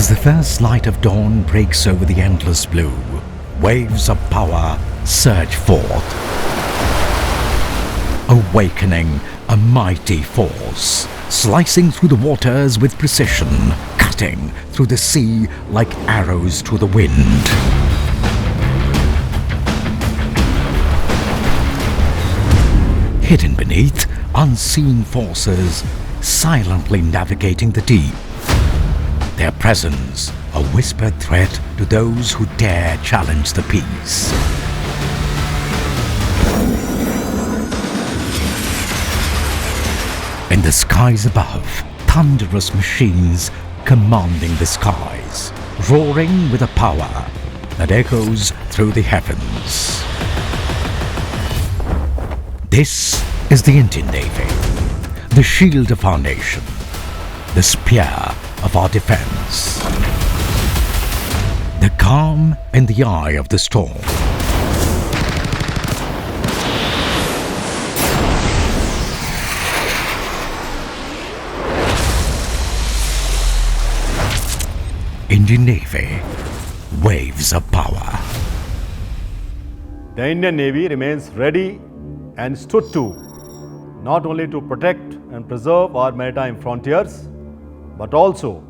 As the first light of dawn breaks over the endless blue, waves of power surge forth, awakening a mighty force, slicing through the waters with precision, cutting through the sea like arrows through the wind. Hidden beneath, unseen forces silently navigating the deep. Their presence a whispered threat to those who dare challenge the peace. In the skies above, thunderous machines commanding the skies, roaring with a power that echoes through the heavens. This is the Indian Navy, the shield of our nation, the spear of our defense. The calm in the eye of the storm. Indian Navy, waves of power. The Indian Navy remains ready and stood to not only to protect and preserve our maritime frontiers, but also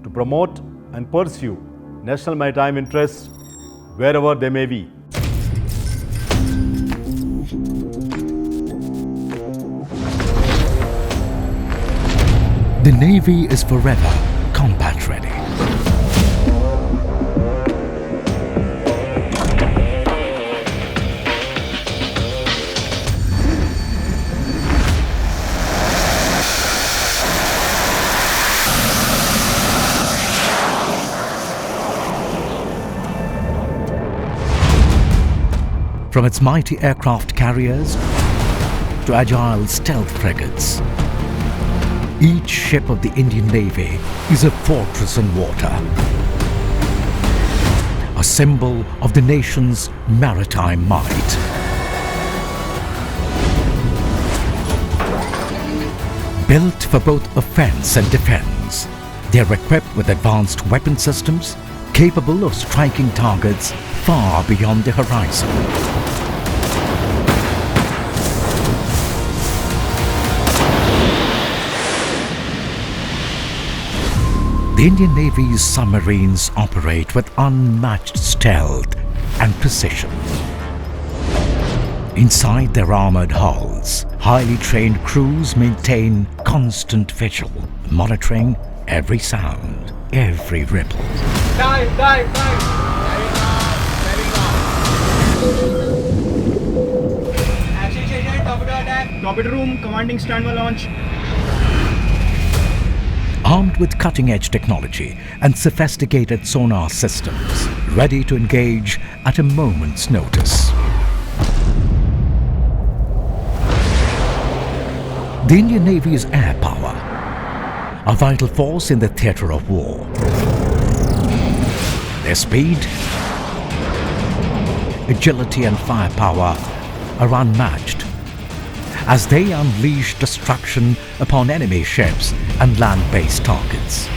to promote and pursue national maritime interests wherever they may be. The Navy is forever combat ready. From its mighty aircraft carriers to agile stealth frigates, each ship of the Indian Navy is a fortress in water, a symbol of the nation's maritime might. Built for both offense and defense, they are equipped with advanced weapon systems capable of striking targets far beyond the horizon. The Indian Navy's submarines operate with unmatched stealth and precision. Inside their armored hulls, highly trained crews maintain constant vigil, monitoring every sound, every ripple. Dive! Very Action station, torpedo attack. Torpedo room, commanding standby launch. Armed with cutting-edge technology and sophisticated sonar systems, ready to engage at a moment's notice. The Indian Navy's air power, a vital force in the theatre of war. Their speed, agility and firepower are unmatched as they unleash destruction upon enemy ships and land-based targets.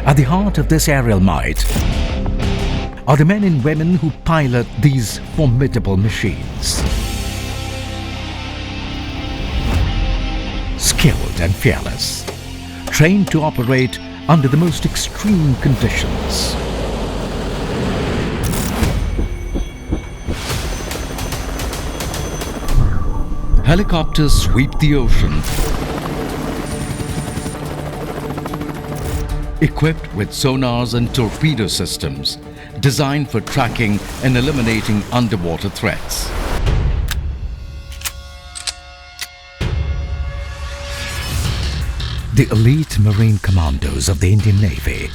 At the heart of this aerial might are the men and women who pilot these formidable machines. Skilled and fearless, trained to operate under the most extreme conditions. Helicopters sweep the ocean, equipped with sonars and torpedo systems designed for tracking and eliminating underwater threats. The elite Marine commandos of the Indian Navy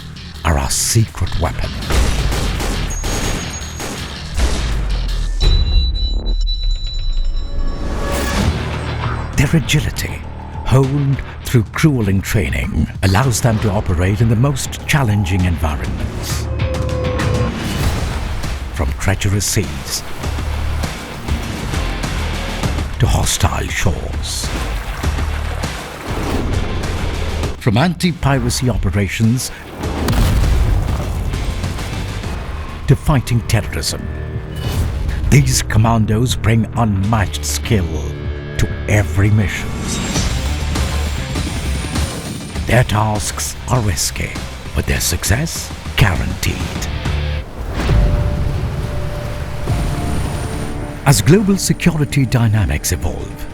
are our secret weapon. Their agility, honed through grueling training, allows them to operate in the most challenging environments. From treacherous seas to hostile shores. from anti-piracy operations to fighting terrorism. These commandos bring unmatched skill to every mission. Their tasks are risky, but their success guaranteed. As global security dynamics evolve,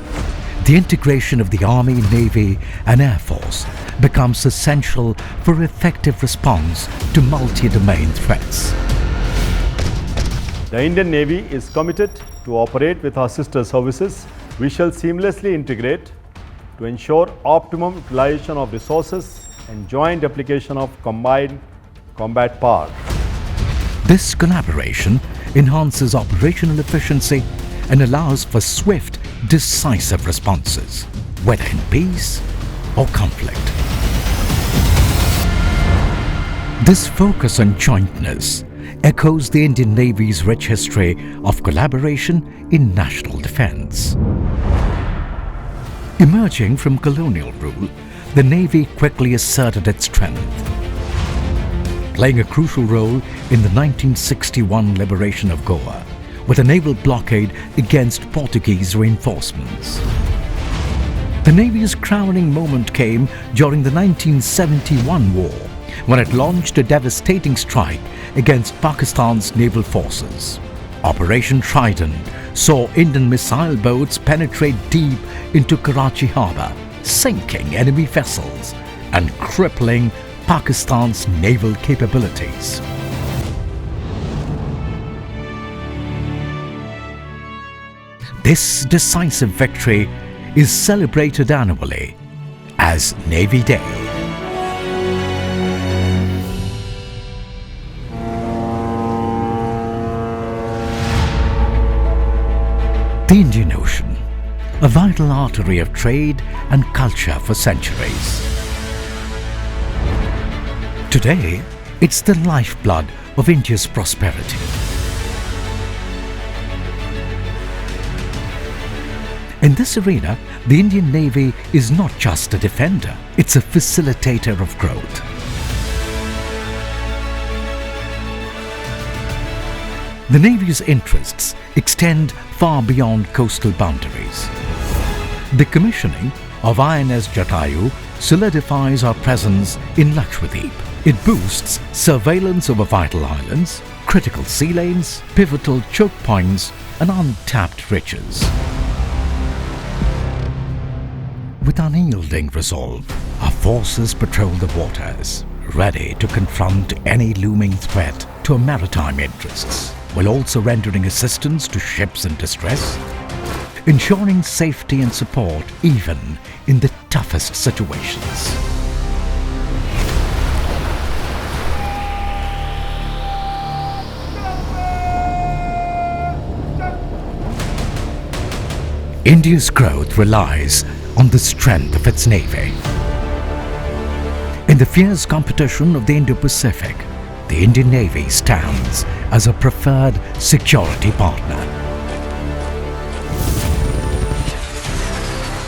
the integration of the Army, Navy and Air Force becomes essential for effective response to multi-domain threats. The Indian Navy is committed to operate with our sister services. We shall seamlessly integrate to ensure optimum utilization of resources and joint application of combined combat power. This collaboration enhances operational efficiency and allows for swift, decisive responses, whether in peace or conflict. This focus on jointness echoes the Indian Navy's rich history of collaboration in national defense. Emerging from colonial rule, the Navy quickly asserted its strength, playing a crucial role in the 1961 liberation of Goa with a naval blockade against Portuguese reinforcements. The Navy's crowning moment came during the 1971 war, when it launched a devastating strike against Pakistan's naval forces. Operation Trident saw Indian missile boats penetrate deep into Karachi harbour, sinking enemy vessels and crippling Pakistan's naval capabilities. This decisive victory is celebrated annually as Navy Day. The Indian Ocean, a vital artery of trade and culture for centuries. Today, it's the lifeblood of India's prosperity. In this arena, the Indian Navy is not just a defender, it's a facilitator of growth. The Navy's interests extend far beyond coastal boundaries. The commissioning of INS Jatayu solidifies our presence in Lakshadweep. It boosts surveillance over vital islands, critical sea lanes, pivotal choke points and untapped riches. With unyielding resolve, our forces patrol the waters, ready to confront any looming threat to our maritime interests, while also rendering assistance to ships in distress, ensuring safety and support even in the toughest situations. India's growth relies on the strength of its navy. In the fierce competition of the Indo-Pacific, the Indian Navy stands as a preferred security partner.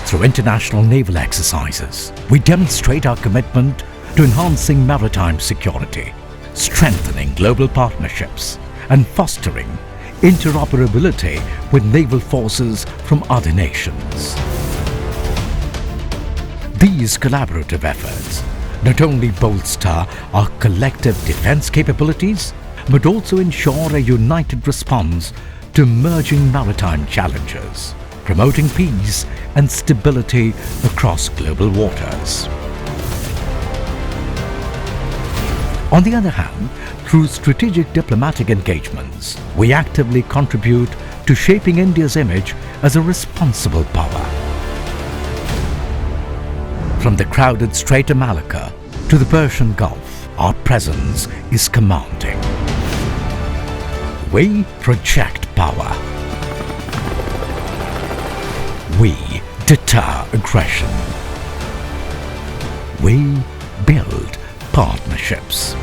Through international naval exercises, we demonstrate our commitment to enhancing maritime security, strengthening global partnerships, and fostering interoperability with naval forces from other nations. These collaborative efforts not only bolster our collective defense capabilities, but also ensure a united response to emerging maritime challenges, promoting peace and stability across global waters. On the other hand, through strategic diplomatic engagements, we actively contribute to shaping India's image as a responsible power. From the crowded Strait of Malacca to the Persian Gulf, our presence is commanding. We project power. We deter aggression. We build partnerships.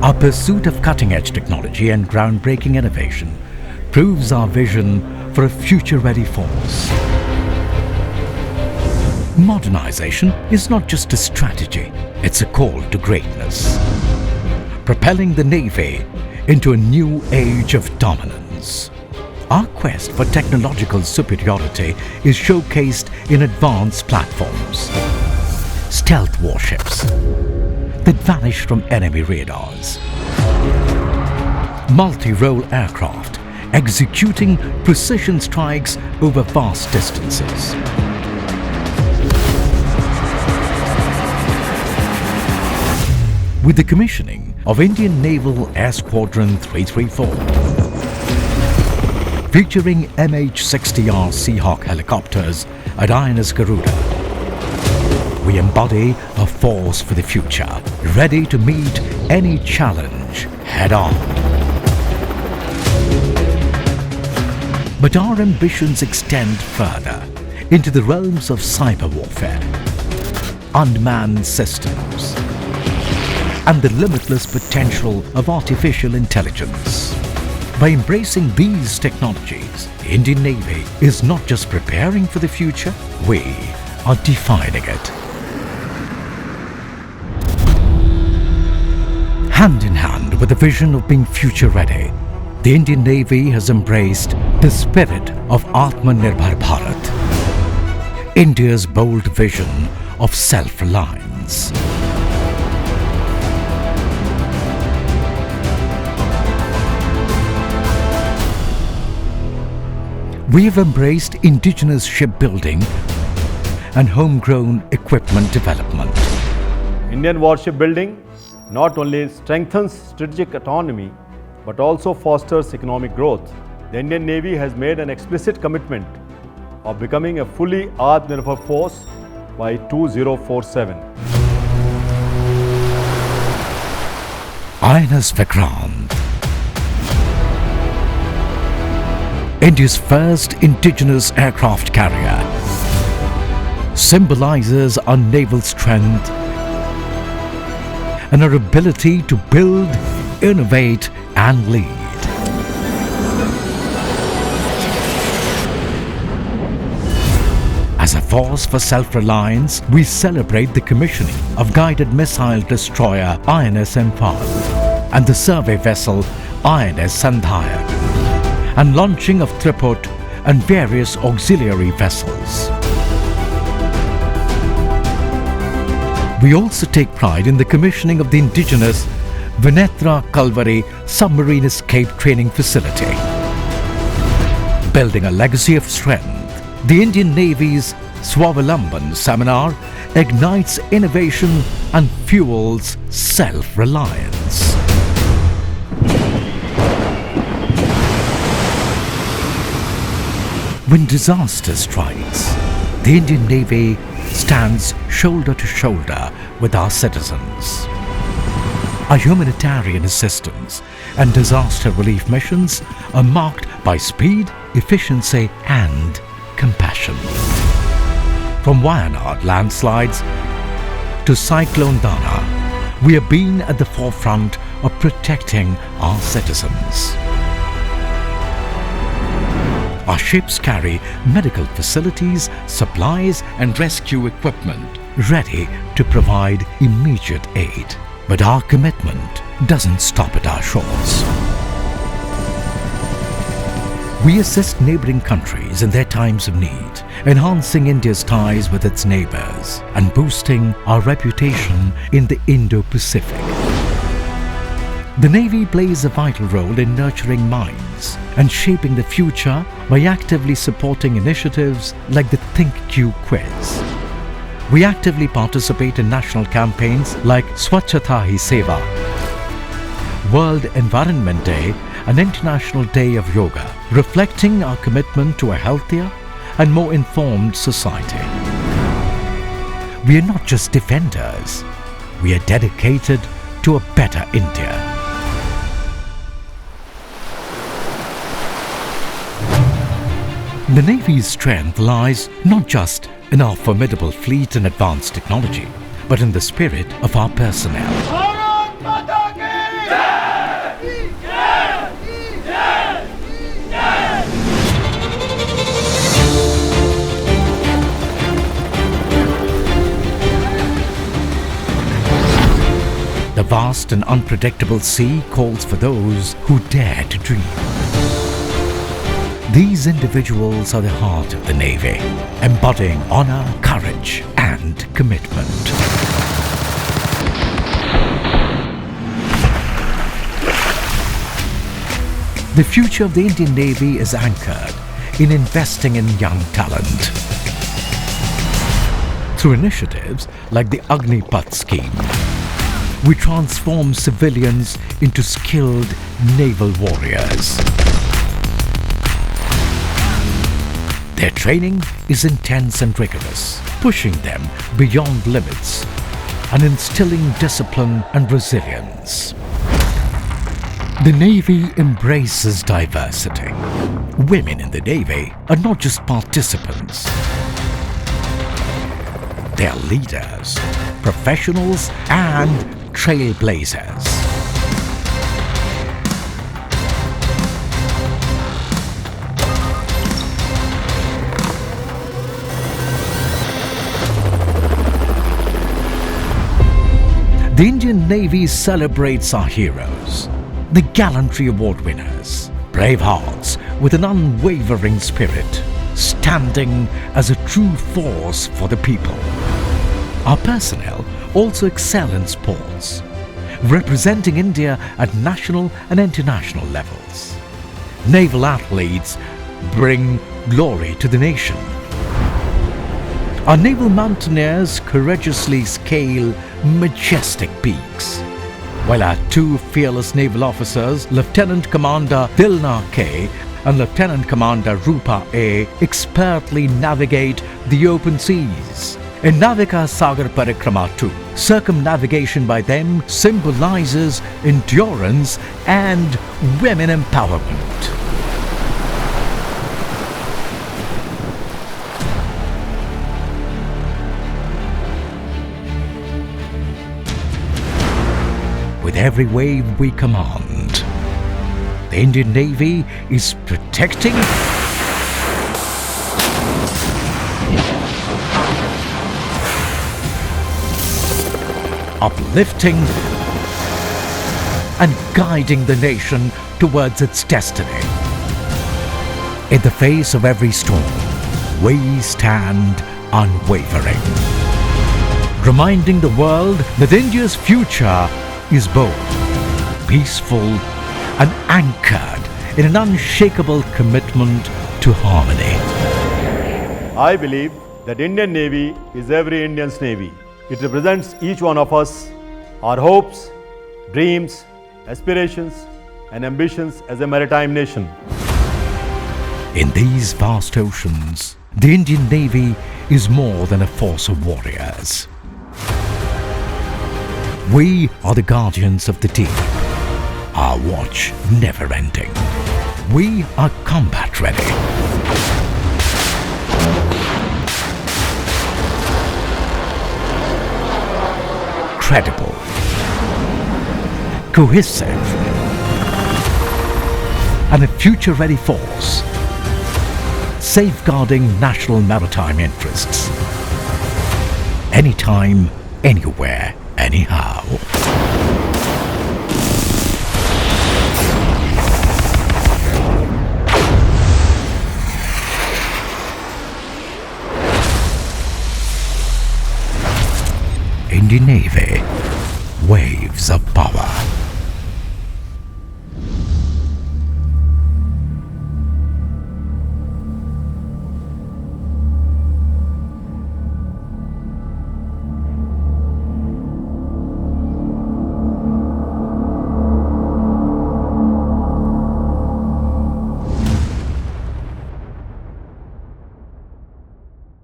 Our pursuit of cutting-edge technology and groundbreaking innovation proves our vision for a future-ready force. Modernization is not just a strategy, it's a call to greatness, propelling the Navy into a new age of dominance. Our quest for technological superiority is showcased in advanced platforms, stealth warships that vanish from enemy radars, multi-role aircraft executing precision strikes over vast distances, with the commissioning of Indian Naval Air Squadron 334, featuring MH-60R Seahawk helicopters at INS Garuda, we embody a force for the future, ready to meet any challenge head-on. But our ambitions extend further into the realms of cyber warfare, unmanned systems, and the limitless potential of artificial intelligence. By embracing these technologies, the Indian Navy is not just preparing for the future, we are defining it. Hand in hand with the vision of being future-ready, the Indian Navy has embraced the spirit of Atmanirbhar Bharat, India's bold vision of self-reliance. We have embraced indigenous shipbuilding and homegrown equipment development. Indian warship building not only strengthens strategic autonomy but also fosters economic growth. The Indian Navy has made an explicit commitment of becoming a fully Atmanirbhar force by 2047. INS Vikrant, India's first indigenous aircraft carrier, symbolizes our naval strength and our ability to build, innovate, and lead. As a force for self-reliance, we celebrate the commissioning of guided missile destroyer INS Imphal and the survey vessel INS Sandhayak, and launching of Triput and various auxiliary vessels. We also take pride in the commissioning of the indigenous Vinetra Kalvari submarine escape training facility. Building a legacy of strength, the Indian Navy's Swavalamban seminar ignites innovation and fuels self-reliance. When disaster strikes, the Indian Navy stands shoulder to shoulder with our citizens. Our humanitarian assistance and disaster relief missions are marked by speed, efficiency, and compassion. From Wayanad landslides to Cyclone Dana, we have been at the forefront of protecting our citizens. Our ships carry medical facilities, supplies, and rescue equipment ready to provide immediate aid. But our commitment doesn't stop at our shores. We assist neighboring countries in their times of need, enhancing India's ties with its neighbors and boosting our reputation in the Indo-Pacific. The Navy plays a vital role in nurturing minds and shaping the future by actively supporting initiatives like the ThinkQ quiz. We actively participate in national campaigns like Swachhata Hi Seva, World Environment Day and International Day of Yoga, reflecting our commitment to a healthier and more informed society. We are not just defenders, we are dedicated to a better India. The Navy's strength lies not just in our formidable fleet and advanced technology, but in the spirit of our personnel. Bharat Mata Ki Jai! vast and unpredictable sea calls for those who dare to dream. These individuals are the heart of the Navy, embodying honor, courage, and commitment. The future of the Indian Navy is anchored in investing in young talent. Through initiatives like the Agnipath scheme, we transform civilians into skilled naval warriors. Their training is intense and rigorous, pushing them beyond limits and instilling discipline and resilience. The Navy embraces diversity. Women in the Navy are not just participants. They are leaders, professionals, and trailblazers. The Indian Navy celebrates our heroes, the Gallantry Award winners, brave hearts with an unwavering spirit, standing as a true force for the people. Our personnel also excel in sports, representing India at national and international levels. Naval athletes bring glory to the nation. Our naval mountaineers courageously scale majestic peaks, while our two fearless naval officers, Lieutenant Commander Dilna K and Lieutenant Commander Rupa A, expertly navigate the open seas. In Navika Sagar Parikrama 2, circumnavigation by them symbolizes endurance and women empowerment. With every wave we command, the Indian Navy is protecting, uplifting, and guiding the nation towards its destiny. In the face of every storm, we stand unwavering, reminding the world that India's future is bold, peaceful, and anchored in an unshakable commitment to harmony. I believe that Indian Navy is every Indian's Navy. It represents each one of us, our hopes, dreams, aspirations, and ambitions as a maritime nation. In these vast oceans, the Indian Navy is more than a force of warriors. We are the guardians of the deep, our watch never ending. We are combat ready. Credible, cohesive, and a future-ready force, safeguarding national maritime interests. Anytime, anywhere, anyhow. Indian Navy, waves of power.